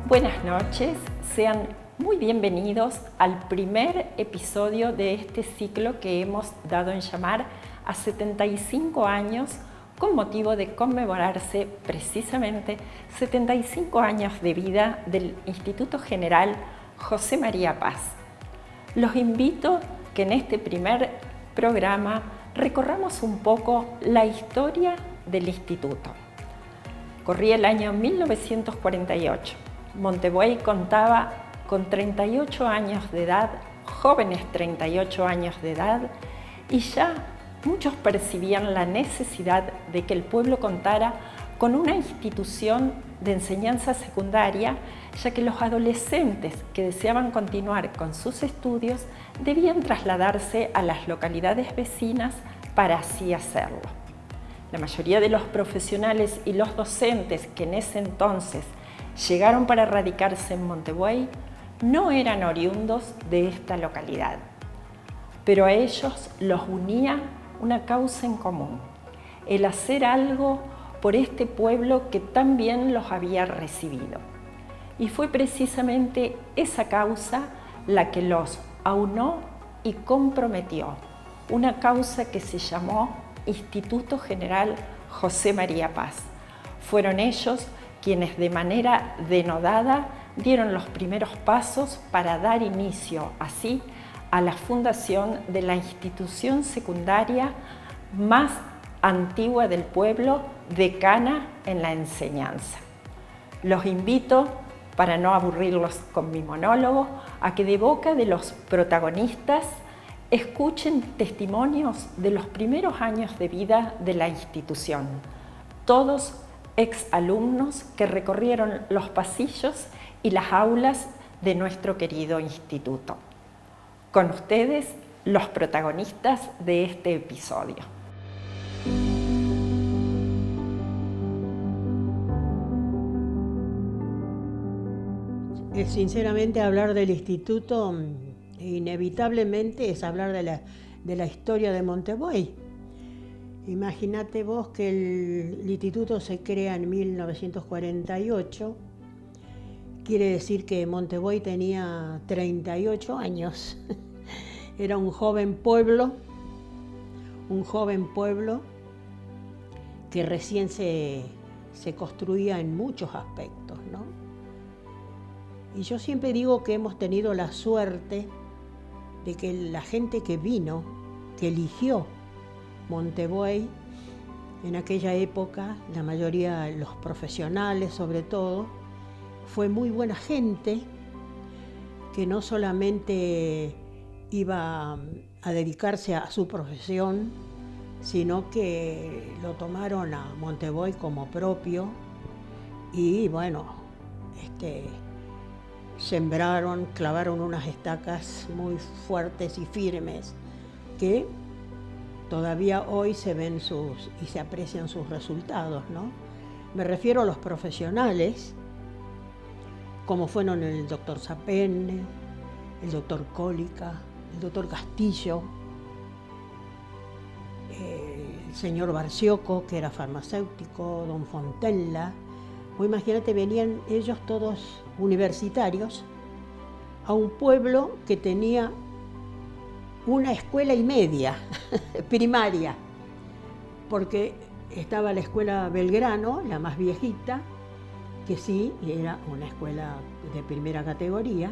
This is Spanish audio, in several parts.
Buenas noches, sean muy bienvenidos al primer episodio de este ciclo que hemos dado en llamar a 75 años con motivo de conmemorarse precisamente 75 años de vida del Instituto General José María Paz. Los invito que en este primer programa recorramos un poco la historia del instituto. Corría el año 1948. Montebuey contaba con 38 años de edad, jóvenes 38 años de edad, y ya muchos percibían la necesidad de que el pueblo contara con una institución de enseñanza secundaria, ya que los adolescentes que deseaban continuar con sus estudios debían trasladarse a las localidades vecinas para así hacerlo. La mayoría de los profesionales y los docentes que en ese entonces llegaron para radicarse en Montebuey no eran oriundos de esta localidad, pero a ellos los unía una causa en común, el hacer algo por este pueblo que tan bien los había recibido. Y fue precisamente esa causa la que los aunó y comprometió, una causa que se llamó Instituto General José María Paz. Fueron ellos quienes de manera denodada dieron los primeros pasos para dar inicio así a la fundación de la institución secundaria más antigua del pueblo, decana en la enseñanza. Los invito, para no aburrirlos con mi monólogo, a que de boca de los protagonistas escuchen testimonios de los primeros años de vida de la institución, todos exalumnos que recorrieron los pasillos y las aulas de nuestro querido instituto. Con ustedes, los protagonistas de este episodio. Sinceramente, hablar del instituto inevitablemente es hablar de la historia de Montebuey. Imagínate vos que el instituto se crea en 1948, quiere decir que Montebuey tenía 38 años. Era un joven pueblo que recién se construía en muchos aspectos, ¿no? Y yo siempre digo que hemos tenido la suerte de que la gente que vino, que eligió Montebuey, en aquella época, la mayoría, los profesionales sobre todo, fue muy buena gente que no solamente iba a dedicarse a su profesión, sino que lo tomaron a Montebuey como propio y bueno, sembraron, clavaron unas estacas muy fuertes y firmes que todavía hoy se ven y se aprecian sus resultados, ¿no? Me refiero a los profesionales, como fueron el doctor Zapenne, el doctor Cólica, el doctor Castillo, el señor Barciocco, que era farmacéutico, don Fontella. O imagínate, venían ellos todos universitarios a un pueblo que tenía una escuela y media primaria, porque estaba la escuela Belgrano, la más viejita, que sí, era una escuela de primera categoría,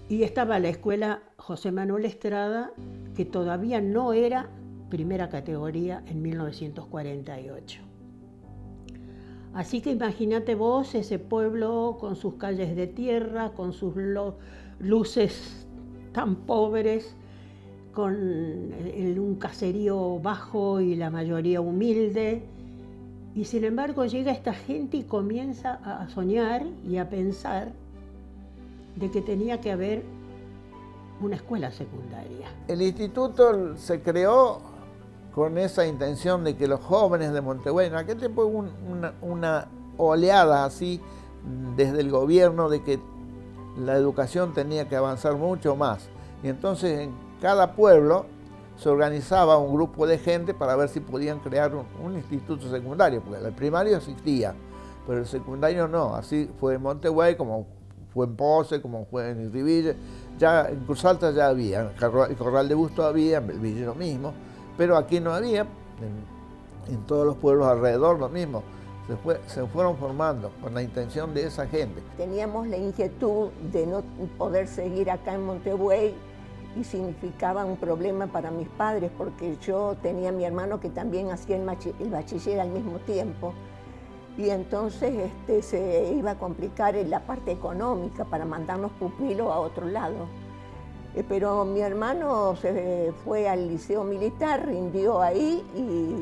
y estaba la escuela José Manuel Estrada, que todavía no era primera categoría en 1948. Así que imagínate vos ese pueblo con sus calles de tierra, con sus luces tan pobres, con un caserío bajo y la mayoría humilde. Y sin embargo llega esta gente y comienza a soñar y a pensar de que tenía que haber una escuela secundaria. El instituto se creó con esa intención de que los jóvenes de Montevideo, en aquel tiempo hubo una oleada así desde el gobierno de que la educación tenía que avanzar mucho más. Y entonces en cada pueblo se organizaba un grupo de gente para ver si podían crear un instituto secundario, porque el primario existía, pero el secundario no. Así fue en Montevideo, como fue en Pose, como fue en Irriville. Ya en Cruz Alta ya había, en Corral de Busto había, en Belville lo mismo, pero aquí no había, en todos los pueblos alrededor lo mismo. Se fueron formando con la intención de esa gente. Teníamos la inquietud de no poder seguir acá en Montevideo y significaba un problema para mis padres porque yo tenía a mi hermano que también hacía el bachiller al mismo tiempo y entonces se iba a complicar en la parte económica para mandarnos pupilos a otro lado. Pero mi hermano se fue al liceo militar, rindió ahí y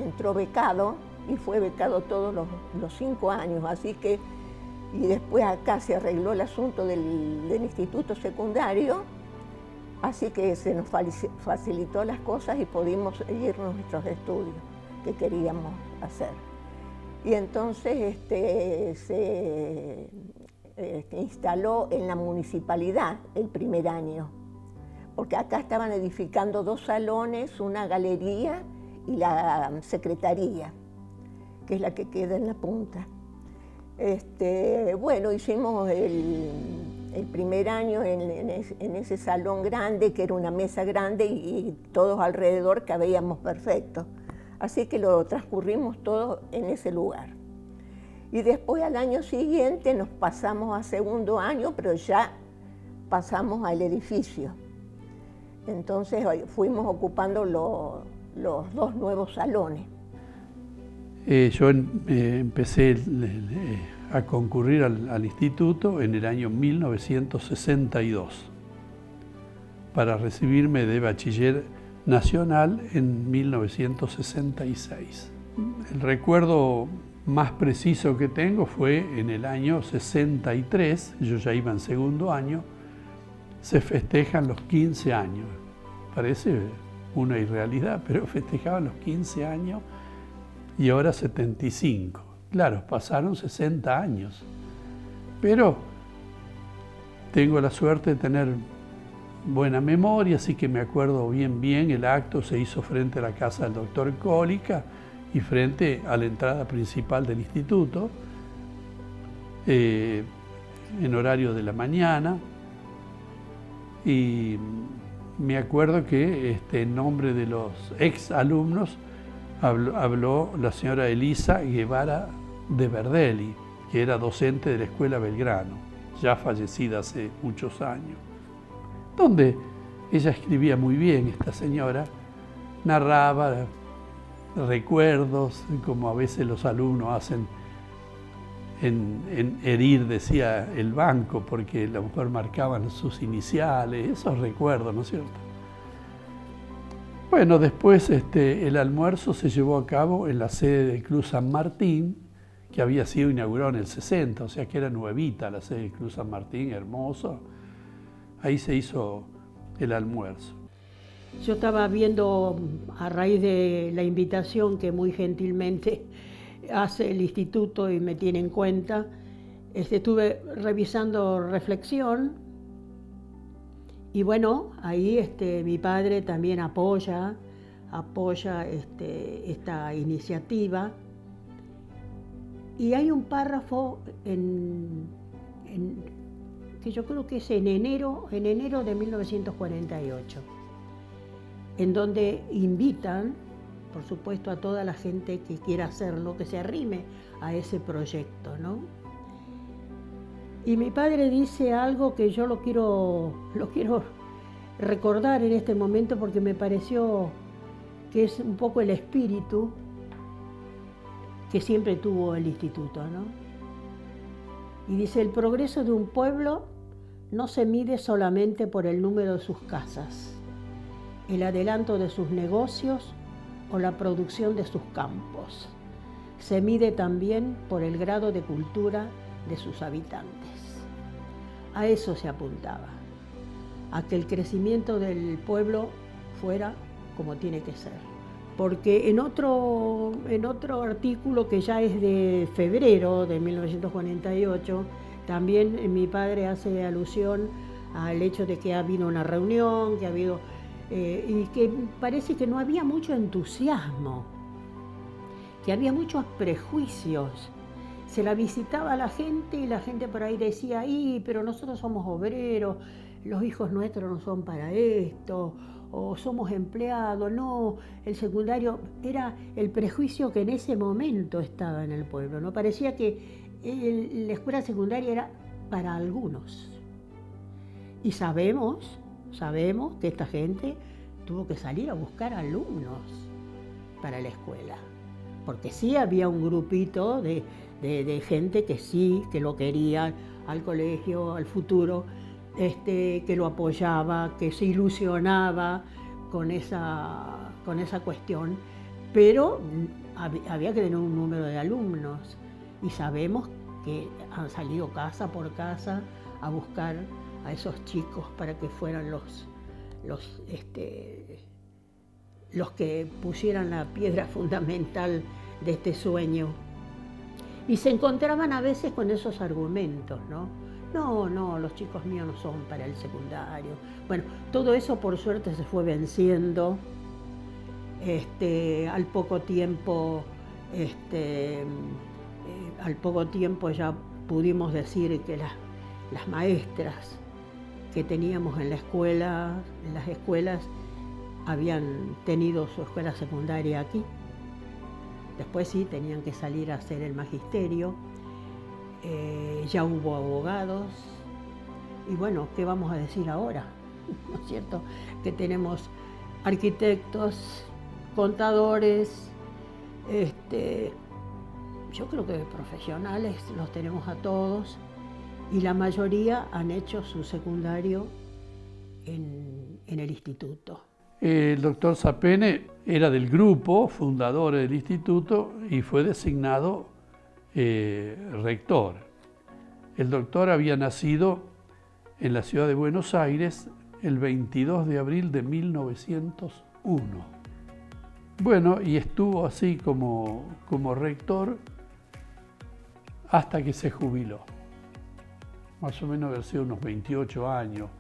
entró becado. Y fue becado todos los 5 años, así que, y después acá se arregló el asunto del instituto secundario, así que se nos facilitó las cosas y pudimos seguir nuestros estudios que queríamos hacer. Y entonces se instaló en la municipalidad el primer año, porque acá estaban edificando 2 salones, una galería y la secretaría, que es la que queda en la punta. Bueno, hicimos el primer año en ese salón grande, que era una mesa grande y todos alrededor cabíamos perfecto. Así que lo transcurrimos todo en ese lugar. Y después al año siguiente nos pasamos a segundo año, pero ya pasamos al edificio. Entonces fuimos ocupando los 2 nuevos salones. Yo empecé a concurrir al instituto en el año 1962 para recibirme de bachiller nacional en 1966. El recuerdo más preciso que tengo fue en el año 63, yo ya iba en segundo año, se festejan los 15 años. Parece una irrealidad, pero festejaban los 15 años y ahora 75. Claro, pasaron 60 años, pero tengo la suerte de tener buena memoria, así que me acuerdo bien. El acto se hizo frente a la casa del doctor Cólica y frente a la entrada principal del instituto, en horario de la mañana, y me acuerdo que en nombre de los ex alumnos habló la señora Elisa Guevara de Verdelli, que era docente de la Escuela Belgrano, ya fallecida hace muchos años, donde ella escribía muy bien, esta señora, narraba recuerdos, como a veces los alumnos hacen en herir, decía, el banco, porque a lo mejor marcaban sus iniciales, esos recuerdos, ¿no es cierto? Bueno, después el almuerzo se llevó a cabo en la sede del Club San Martín, que había sido inaugurado en el 60, o sea que era nuevita la sede del Club San Martín, hermoso. Ahí se hizo el almuerzo. Yo estaba viendo, a raíz de la invitación que muy gentilmente hace el instituto y me tiene en cuenta, estuve revisando Reflexión. Y bueno, ahí mi padre también apoya esta iniciativa. Y hay un párrafo que yo creo que es en enero de 1948, en donde invitan, por supuesto, a toda la gente que quiera hacerlo, que se arrime a ese proyecto, ¿no? Y mi padre dice algo que yo lo quiero recordar en este momento porque me pareció que es un poco el espíritu que siempre tuvo el instituto, ¿no? Y dice, el progreso de un pueblo no se mide solamente por el número de sus casas, el adelanto de sus negocios o la producción de sus campos. Se mide también por el grado de cultura de sus habitantes. A eso se apuntaba, a que el crecimiento del pueblo fuera como tiene que ser, porque en otro artículo que ya es de febrero de 1948, también mi padre hace alusión al hecho de que ha habido una reunión, que ha habido, y que parece que no había mucho entusiasmo, que había muchos prejuicios. Se la visitaba a la gente y la gente por ahí decía, pero nosotros somos obreros, los hijos nuestros no son para esto, o somos empleados. No, el secundario era el prejuicio que en ese momento estaba en el pueblo, ¿no? Parecía que la escuela secundaria era para algunos. Y sabemos que esta gente tuvo que salir a buscar alumnos para la escuela, porque sí había un grupito de gente que sí, que lo quería al colegio, al futuro, que lo apoyaba, que se ilusionaba con esa cuestión, pero había que tener un número de alumnos, y sabemos que han salido casa por casa a buscar a esos chicos para que fueran los que pusieran la piedra fundamental de este sueño. Y se encontraban a veces con esos argumentos, ¿no? No, los chicos míos no son para el secundario. Bueno, todo eso por suerte se fue venciendo. Al poco tiempo ya pudimos decir que las maestras que teníamos en las escuelas, habían tenido su escuela secundaria aquí. Después sí, tenían que salir a hacer el magisterio. Ya hubo abogados. Y bueno, ¿qué vamos a decir ahora? ¿No es cierto? Que tenemos arquitectos, contadores, yo creo que profesionales los tenemos a todos, y la mayoría han hecho su secundario en el instituto. El doctor Sapene era del grupo fundador del instituto y fue designado rector. El doctor había nacido en la ciudad de Buenos Aires el 22 de abril de 1901. Bueno, y estuvo así como rector hasta que se jubiló. Más o menos haber sido unos 28 años.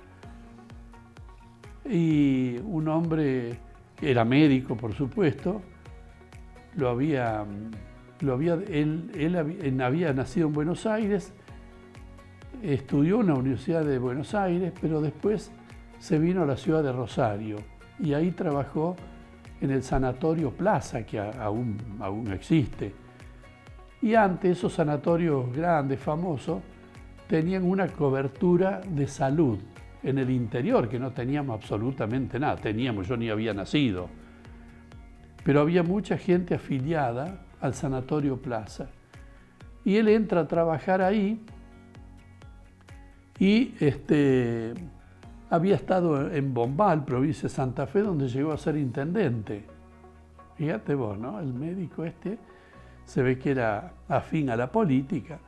Y un hombre que era médico, por supuesto, él había nacido en Buenos Aires, estudió en la Universidad de Buenos Aires, pero después se vino a la ciudad de Rosario y ahí trabajó en el Sanatorio Plaza, que aún existe. Y antes esos sanatorios grandes, famosos, tenían una cobertura de salud en el interior, que no teníamos absolutamente nada. Yo ni había nacido. Pero había mucha gente afiliada al Sanatorio Plaza. Y él entra a trabajar ahí y había estado en Bombal, provincia de Santa Fe, donde llegó a ser intendente. Fíjate vos, ¿no? El médico se ve que era afín a la política.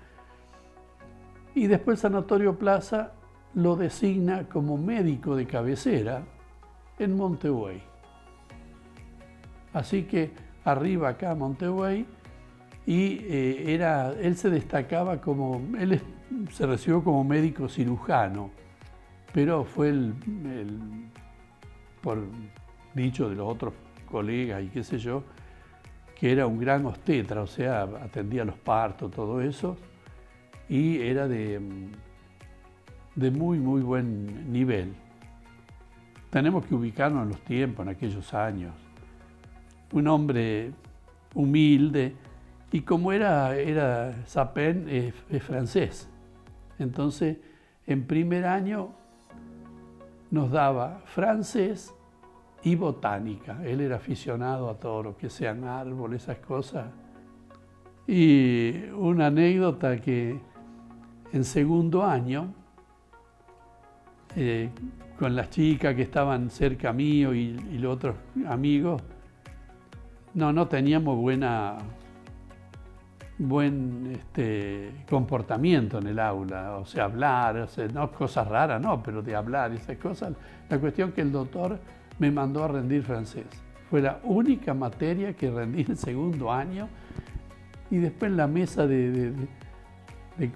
Y después el Sanatorio Plaza lo designa como médico de cabecera en Montevideo. Así que arriba acá a Montevideo, y él se destacaba él se recibió como médico cirujano, pero fue por dicho de los otros colegas y qué sé yo, que era un gran obstetra, o sea, atendía los partos, todo eso, y era de muy, muy buen nivel. Tenemos que ubicarnos en los tiempos, en aquellos años. Un hombre humilde, y como era Sapene, es francés. Entonces, en primer año nos daba francés y botánica. Él era aficionado a todo lo que sean árboles, esas cosas. Y una anécdota que en segundo año, con las chicas que estaban cerca mío y los otros amigos, no teníamos buen comportamiento en el aula, o sea, hablar, no cosas raras, no, pero de hablar y esas cosas. La cuestión que el doctor me mandó a rendir francés. Fue la única materia que rendí en segundo año. Y después en la mesa de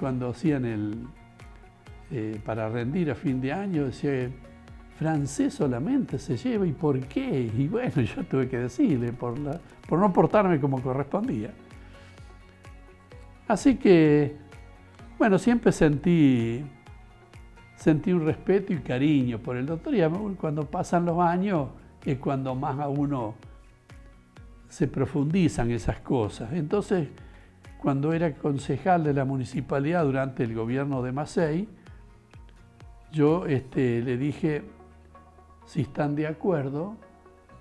cuando hacían para rendir a fin de año, decía, francés solamente se lleva, ¿y por qué? Y bueno, yo tuve que decirle, por no portarme como correspondía. Así que, bueno, siempre sentí un respeto y cariño por el doctor, y cuando pasan los años es cuando más a uno se profundizan esas cosas. Entonces, cuando era concejal de la municipalidad durante el gobierno de Macei, yo le dije, si están de acuerdo,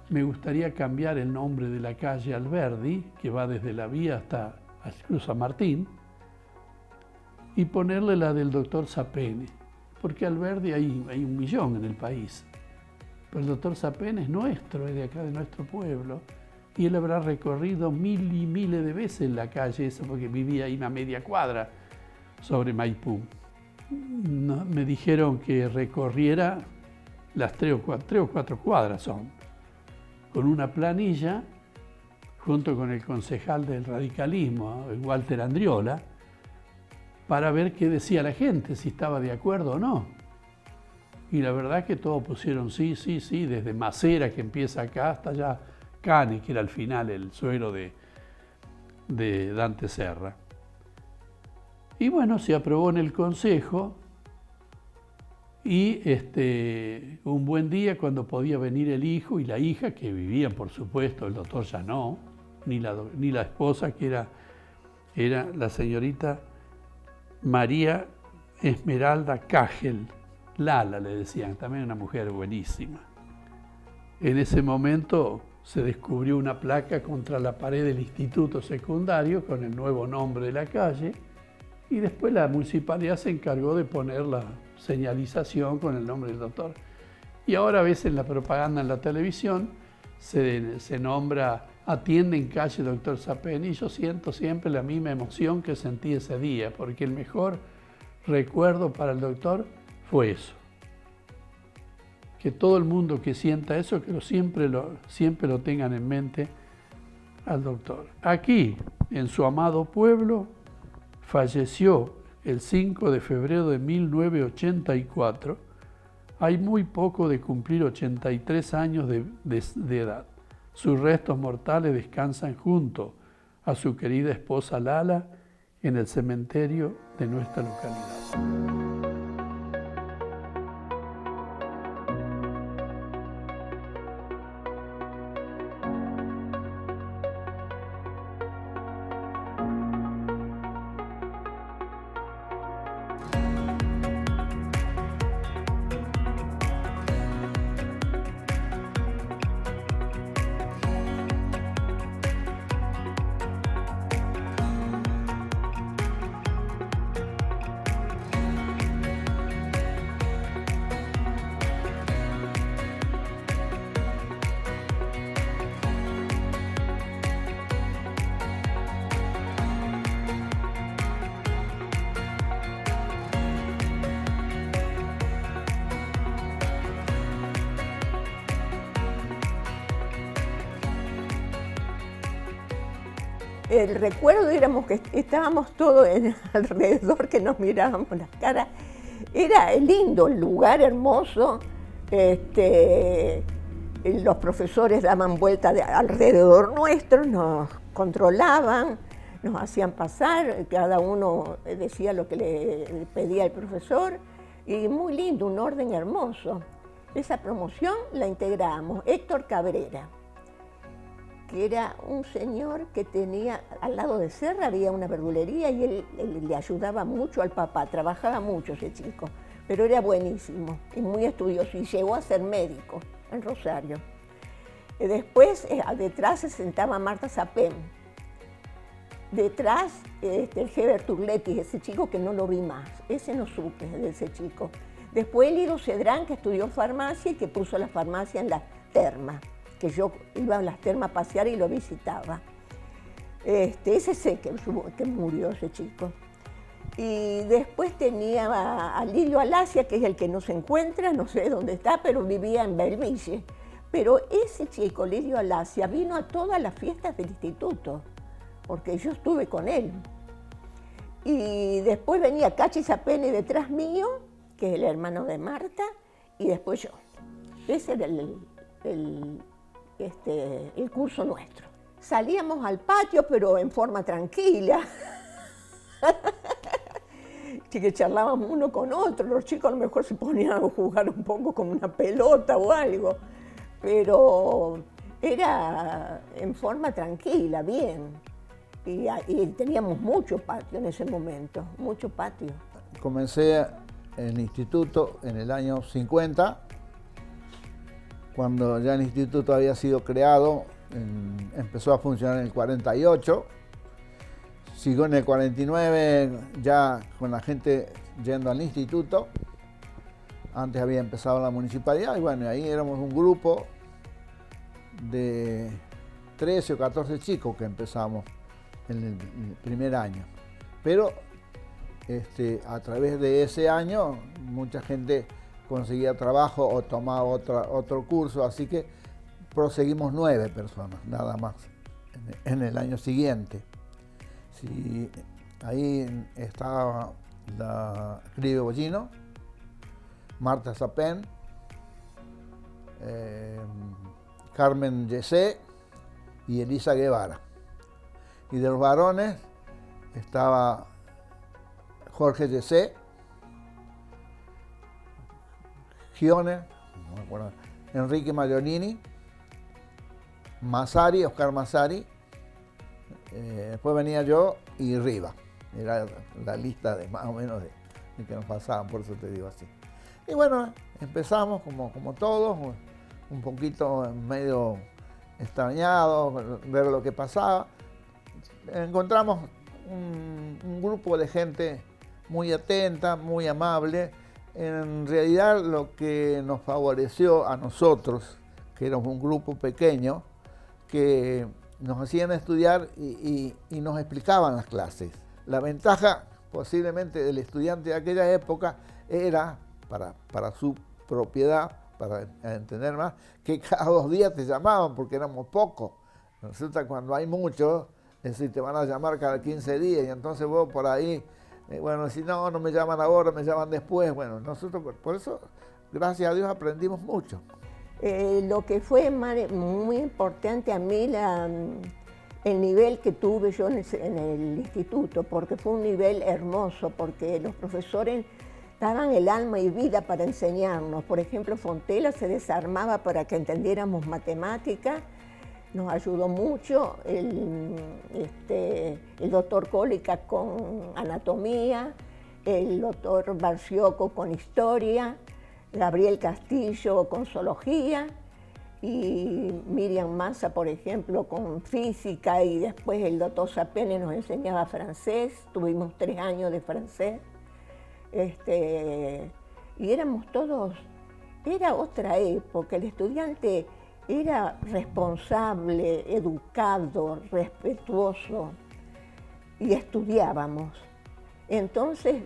me gustaría cambiar el nombre de la calle Alberdi, que va desde la vía hasta Cruz San Martín, y ponerle la del doctor Sapene, porque Alberdi hay 1 millón en el país. Pero el doctor Sapene es nuestro, es de acá, de nuestro pueblo, y él habrá recorrido miles y miles de veces la calle esa, porque vivía ahí a media cuadra sobre Maipú. No, me dijeron que recorriera las 3 o 4 cuadras son, con una planilla, junto con el concejal del radicalismo, Walter Andriola, para ver qué decía la gente, si estaba de acuerdo o no. Y la verdad que todos pusieron sí, sí, sí, desde Macera, que empieza acá, hasta allá Cane, que era al final el suegro de Dante Serra. Y bueno, se aprobó en el consejo, y un buen día, cuando podía venir el hijo y la hija, que vivían, por supuesto, el doctor ya no, ni la esposa, que era la señorita María Esmeralda Cagel, Lala le decían, también una mujer buenísima. En ese momento se descubrió una placa contra la pared del instituto secundario con el nuevo nombre de la calle, y después la municipalidad se encargó de poner la señalización con el nombre del doctor. Y ahora a veces en la propaganda en la televisión se nombra Atiende en calle Doctor Sapene, y yo siento siempre la misma emoción que sentí ese día, porque el mejor recuerdo para el doctor fue eso. Que todo el mundo que sienta eso, que siempre lo tengan en mente al doctor. Aquí, en su amado pueblo, falleció el 5 de febrero de 1984. Hay muy poco de cumplir 83 años de edad. Sus restos mortales descansan junto a su querida esposa Lala en el cementerio de nuestra localidad. El recuerdo éramos que estábamos todos alrededor, que nos mirábamos las caras. Era lindo, el lugar hermoso. Los profesores daban vuelta alrededor nuestro, nos controlaban, nos hacían pasar, cada uno decía lo que le pedía el profesor, y muy lindo, un orden hermoso. Esa promoción la integramos Héctor Cabrera, que era un señor que tenía, al lado de Serra había una verdulería, y él le ayudaba mucho al papá, trabajaba mucho ese chico, pero era buenísimo y muy estudioso, y llegó a ser médico en Rosario. Después, detrás se sentaba Marta Sapén, detrás el Heber Turletti, ese chico que no lo vi más, ese no supe de ese chico. Después Lido Cedrán, que estudió farmacia y que puso la farmacia en las termas, que yo iba a las termas a pasear y lo visitaba. Ese sé que murió ese chico. Y después tenía a Lidio Alasia, que es el que no se encuentra, no sé dónde está, pero vivía en Belville. Pero ese chico, Lidio Alasia, vino a todas las fiestas del instituto, porque yo estuve con él. Y después venía Cachi Zapene detrás mío, que es el hermano de Marta, y después yo. Ese era el curso nuestro. Salíamos al patio, pero en forma tranquila. Que charlábamos uno con otro, los chicos a lo mejor se ponían a jugar un poco con una pelota o algo, pero era en forma tranquila, bien. Y teníamos mucho patio en ese momento, mucho patio. Comencé el instituto en el año 50, cuando ya el instituto había sido creado, empezó a funcionar en el 48. Siguió en el 49 ya con la gente yendo al instituto. Antes había empezado la municipalidad y bueno, ahí éramos un grupo de 13 o 14 chicos que empezamos en el primer año. Pero a través de ese año mucha gente conseguía trabajo o tomaba otro curso, así que proseguimos 9 personas nada más en el año siguiente. Sí, ahí estaba la Cribe Bollino, Marta Zapén, Carmen Yesé y Elisa Guevara. Y de los varones estaba Jorge Yesé, Gione, no me acuerdo, Enrique Maglionini, Massari, Oscar Massari. Después venía yo y Riva. Era la lista de más o menos de que nos pasaban, por eso te digo así. Y bueno, empezamos como todos, un poquito medio extrañados, ver lo que pasaba. Encontramos un grupo de gente muy atenta, muy amable. En realidad lo que nos favoreció a nosotros, que éramos un grupo pequeño, que nos hacían estudiar y nos explicaban las clases. La ventaja posiblemente del estudiante de aquella época era, para su propiedad, para entender más, que cada 2 días te llamaban porque éramos pocos. Resulta cuando hay muchos, es decir, te van a llamar cada 15 días y entonces vos por ahí, bueno, si no me llaman ahora, me llaman después. Bueno, nosotros por eso, gracias a Dios, aprendimos mucho. Lo que fue muy importante a mí, el nivel que tuve yo en el instituto, porque fue un nivel hermoso, porque los profesores daban el alma y vida para enseñarnos. Por ejemplo, Fontela se desarmaba para que entendiéramos matemática, nos ayudó mucho, el doctor Cólica con anatomía, el doctor Barcioco con historia, Gabriel Castillo con zoología y Miriam Massa, por ejemplo, con física, y después el doctor Zapene nos enseñaba francés, tuvimos 3 años de francés. Y éramos todos, era otra época, el estudiante era responsable, educado, respetuoso y estudiábamos. Entonces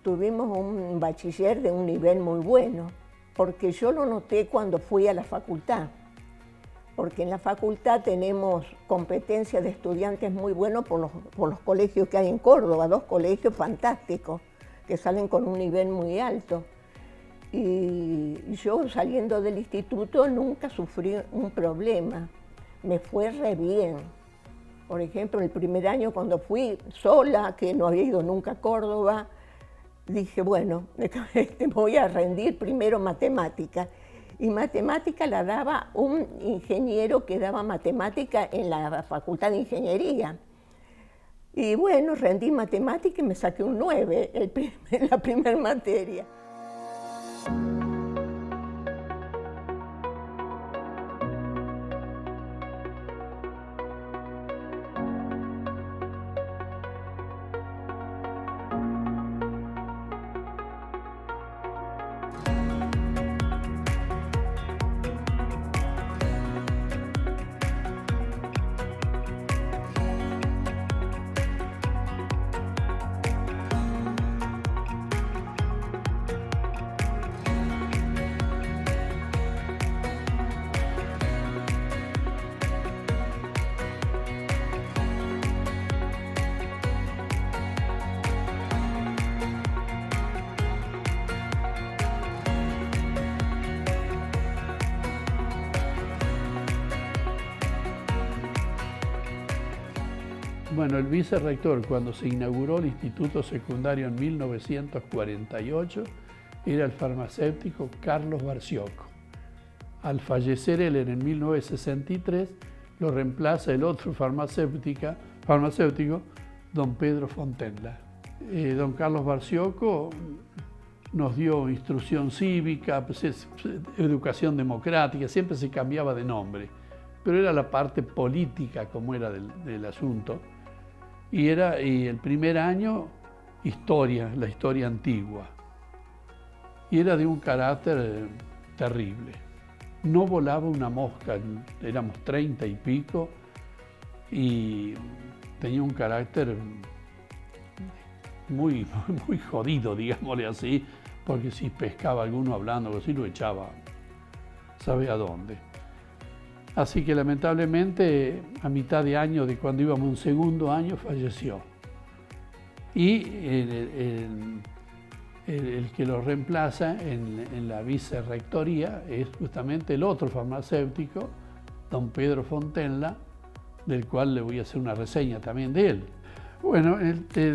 tuvimos un bachiller de un nivel muy bueno, porque yo lo noté cuando fui a la facultad, porque en la facultad tenemos competencia de estudiantes muy buenos por los colegios que hay en Córdoba, 2 colegios fantásticos que salen con un nivel muy alto. Y yo saliendo del instituto nunca sufrí un problema, me fue re bien. Por ejemplo, el primer año cuando fui sola, que no había ido nunca a Córdoba, dije, bueno, voy a rendir primero matemática. Y matemática la daba un ingeniero que daba matemática en la Facultad de Ingeniería. Y bueno, rendí matemática y me saqué un 9 en la primera materia. Bueno, el vicerrector, cuando se inauguró el instituto secundario en 1948, era el farmacéutico Carlos Barciocco. Al fallecer él en 1963, lo reemplaza el otro farmacéutico, don Pedro Fontenla. Don Carlos Barciocco nos dio instrucción cívica, educación democrática, siempre se cambiaba de nombre, pero era la parte política como era del asunto. Y el primer año, la historia antigua. Y era de un carácter terrible. No volaba una mosca, éramos 30 y pico, y tenía un carácter muy jodido, digámosle así, porque si pescaba alguno hablando algo así, lo echaba, ¿sabe a dónde? Así que lamentablemente a mitad de año, de cuando íbamos un segundo año, falleció. Y el que lo reemplaza en la vicerrectoría es justamente el otro farmacéutico, don Pedro Fontenla, del cual le voy a hacer una reseña también de él. Bueno,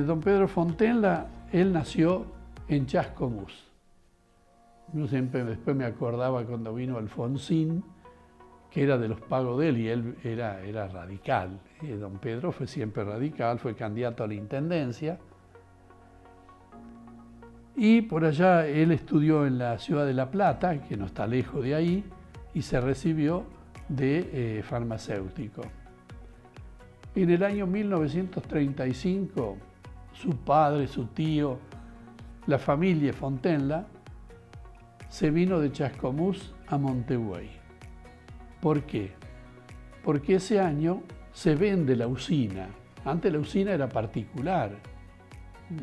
don Pedro Fontenla, él nació en Chascomús. Yo siempre después me acordaba cuando vino Alfonsín, que era de los pagos de él, y él era radical. Don Pedro fue siempre radical, fue candidato a la intendencia. Y por allá él estudió en la ciudad de La Plata, que no está lejos de ahí, y se recibió de farmacéutico. En el año 1935, su padre, su tío, la familia Fontenla, se vino de Chascomús a Montebuey. ¿Por qué? Porque ese año se vende la usina. Antes la usina era particular,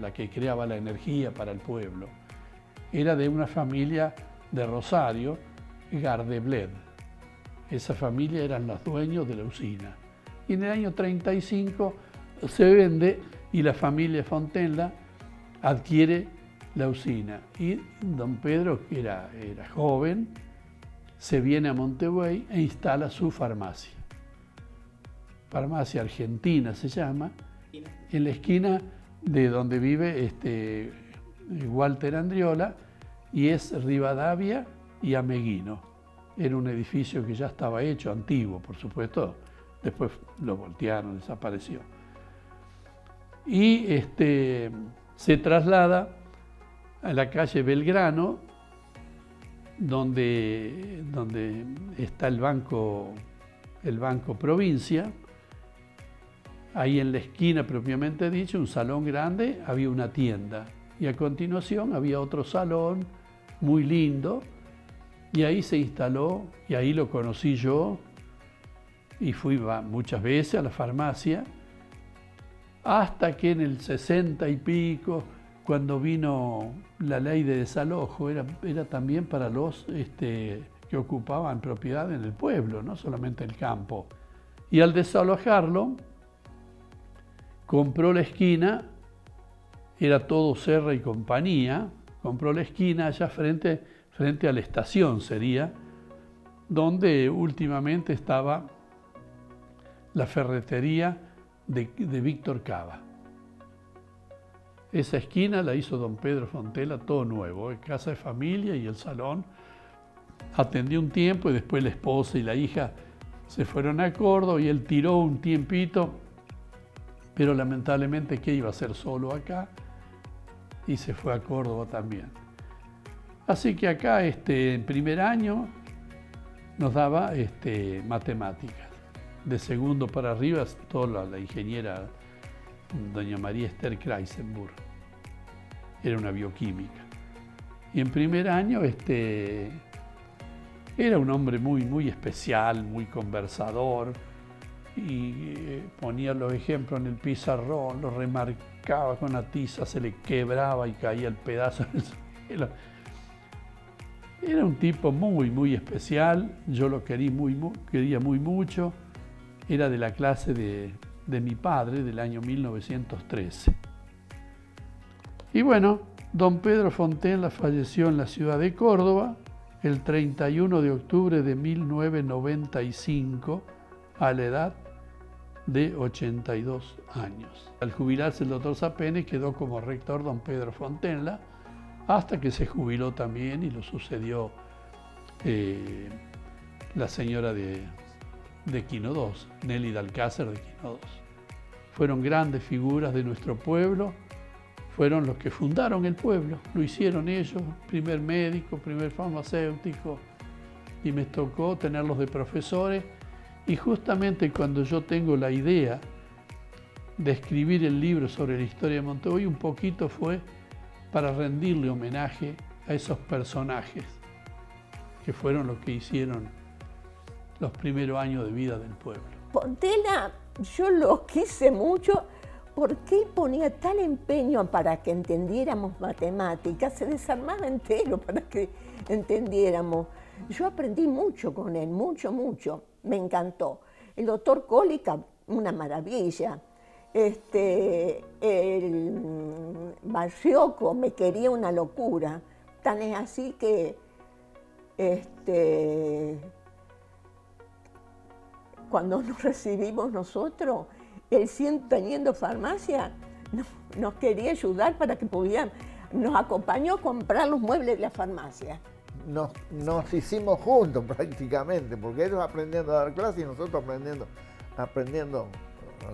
la que creaba la energía para el pueblo. Era de una familia de Rosario, Gardebled. Esa familia eran los dueños de la usina. Y en el año 35 se vende y la familia Fontenla adquiere la usina. Y don Pedro, que era joven, se viene a Montebuey e instala su farmacia. Farmacia Argentina se llama, en la esquina de donde vive Walter Andriola, y es Rivadavia y Ameguino. Era un edificio que ya estaba hecho, antiguo, por supuesto, después lo voltearon, desapareció. Y se traslada a la calle Belgrano, donde está el Banco Provincia. Ahí en la esquina, propiamente dicho, un salón grande, había una tienda. Y a continuación había otro salón muy lindo, y ahí se instaló, y ahí lo conocí yo, y fui muchas veces a la farmacia, hasta que en el 60 y pico, cuando vino la ley de desalojo, era también para los que ocupaban propiedad en el pueblo, no solamente el campo. Y al desalojarlo, compró la esquina, era todo Serra y compañía, compró la esquina allá frente a la estación sería, donde últimamente estaba la ferretería de Víctor Cava. Esa esquina la hizo don Pedro Fontenla, todo nuevo, casa de familia, y el salón. Atendió un tiempo y después la esposa y la hija se fueron a Córdoba y él tiró un tiempito, pero lamentablemente que iba a ser solo acá y se fue a Córdoba también. Así que acá en primer año nos daba matemáticas. De segundo para arriba, toda la ingeniera doña María Esther Kreisenburg. Era una bioquímica. Y en primer año era un hombre muy especial, muy conversador, y ponía los ejemplos en el pizarrón, los remarcaba con la tiza, se le quebraba y caía el pedazo en el suelo. Era un tipo muy especial, yo lo quería muy mucho. Era de la clase de mi padre, del año 1913. Y bueno, don Pedro Fontenla falleció en la ciudad de Córdoba el 31 de octubre de 1995 a la edad de 82 años. Al jubilarse el doctor Sapene quedó como rector don Pedro Fontenla, hasta que se jubiló también y lo sucedió la señora de Quino II, Nelly de Alcácer de Quino II. Fueron grandes figuras de nuestro pueblo, fueron los que fundaron el pueblo, lo hicieron ellos, primer médico, primer farmacéutico, y me tocó tenerlos de profesores. Y justamente cuando yo tengo la idea de escribir el libro sobre la historia de Montevideo, un poquito fue para rendirle homenaje a esos personajes que fueron los que hicieron los primeros años de vida del pueblo. Fontenla, yo lo quise mucho porque él ponía tal empeño para que entendiéramos matemáticas, se desarmaba entero para que entendiéramos. Yo aprendí mucho con él, mucho, me encantó. El doctor Cólica, una maravilla. El Barciocco me quería una locura. Tan es así que cuando nos recibimos nosotros, él teniendo farmacia, nos quería ayudar para que pudieran. Nos acompañó a comprar los muebles de la farmacia. Nos hicimos juntos prácticamente, porque ellos aprendiendo a dar clases y nosotros aprendiendo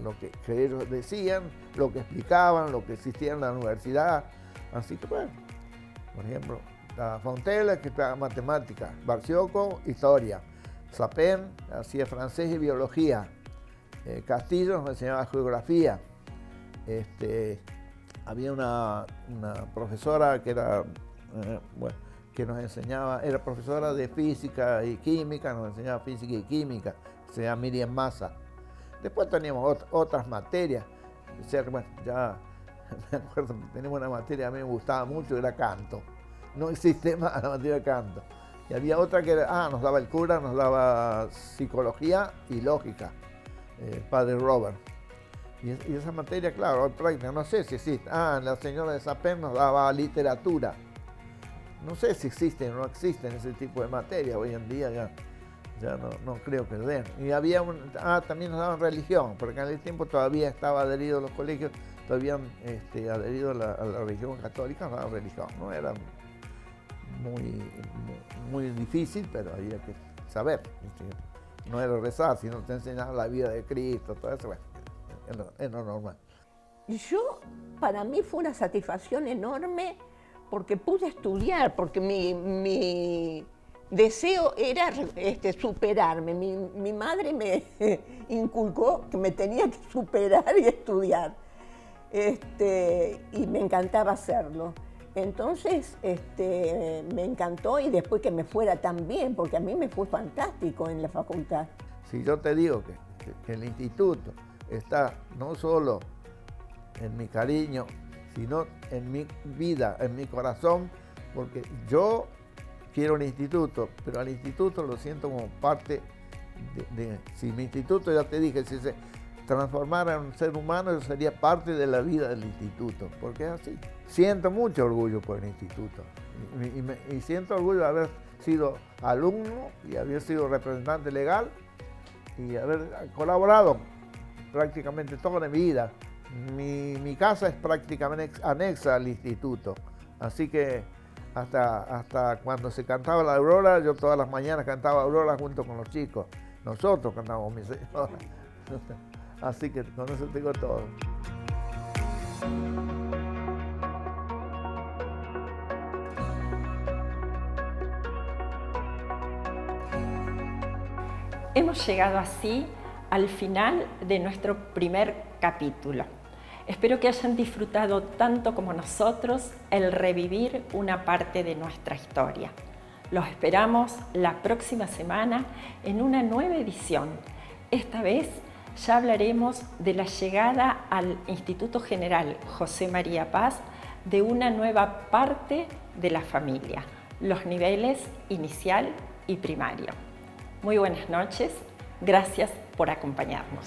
lo que ellos decían, lo que explicaban, lo que existía en la universidad. Así que bueno, por ejemplo, la Fontenla, que está matemática, Barciocco, historia, Sapén hacía francés y biología, Castillo nos enseñaba geografía, había una profesora que era, que nos enseñaba, era profesora de física y química, nos enseñaba física y química, se llama Miriam Massa. Después teníamos otras materias, bueno, ya me acuerdo que teníamos una materia que a mí me gustaba mucho, era canto. No existe más la materia de canto. Y había otra que nos daba el cura, nos daba psicología y lógica, el padre Robert. Y esa materia, claro, práctica, no sé si existe. La señora de Sapén nos daba literatura. No sé si existen o no existen ese tipo de materia. Hoy en día ya no creo que den. Y había también nos daban religión, porque en el tiempo todavía estaba adherido a los colegios, todavía adherido a la religión católica, nos daban religión. No era muy difícil, pero había que saber. No era rezar, sino te enseñaban la vida de Cristo, todo eso, bueno, es lo normal. Para mí fue una satisfacción enorme porque pude estudiar, porque mi deseo era superarme. Mi madre me inculcó que me tenía que superar y estudiar, y me encantaba hacerlo. Entonces me encantó, y después que me fuera tan bien, porque a mí me fue fantástico en la facultad. Si yo te digo que el instituto está no solo en mi cariño, sino en mi vida, en mi corazón, porque yo quiero un instituto, pero al instituto lo siento como parte si mi instituto, ya te dije, si se transformara en un ser humano, yo sería parte de la vida del instituto, porque es así. Siento mucho orgullo por el instituto y siento orgullo de haber sido alumno y haber sido representante legal y haber colaborado prácticamente toda mi vida. Mi casa es prácticamente anexa al instituto, así que hasta cuando se cantaba la Aurora, yo todas las mañanas cantaba Aurora junto con los chicos. Nosotros cantábamos Mi Señora. Así que con eso te digo todo. Hemos llegado así al final de nuestro primer capítulo. Espero que hayan disfrutado tanto como nosotros el revivir una parte de nuestra historia. Los esperamos la próxima semana en una nueva edición. Esta vez ya hablaremos de la llegada al Instituto General José María Paz de una nueva parte de la familia, los niveles inicial y primario. Muy buenas noches, gracias por acompañarnos.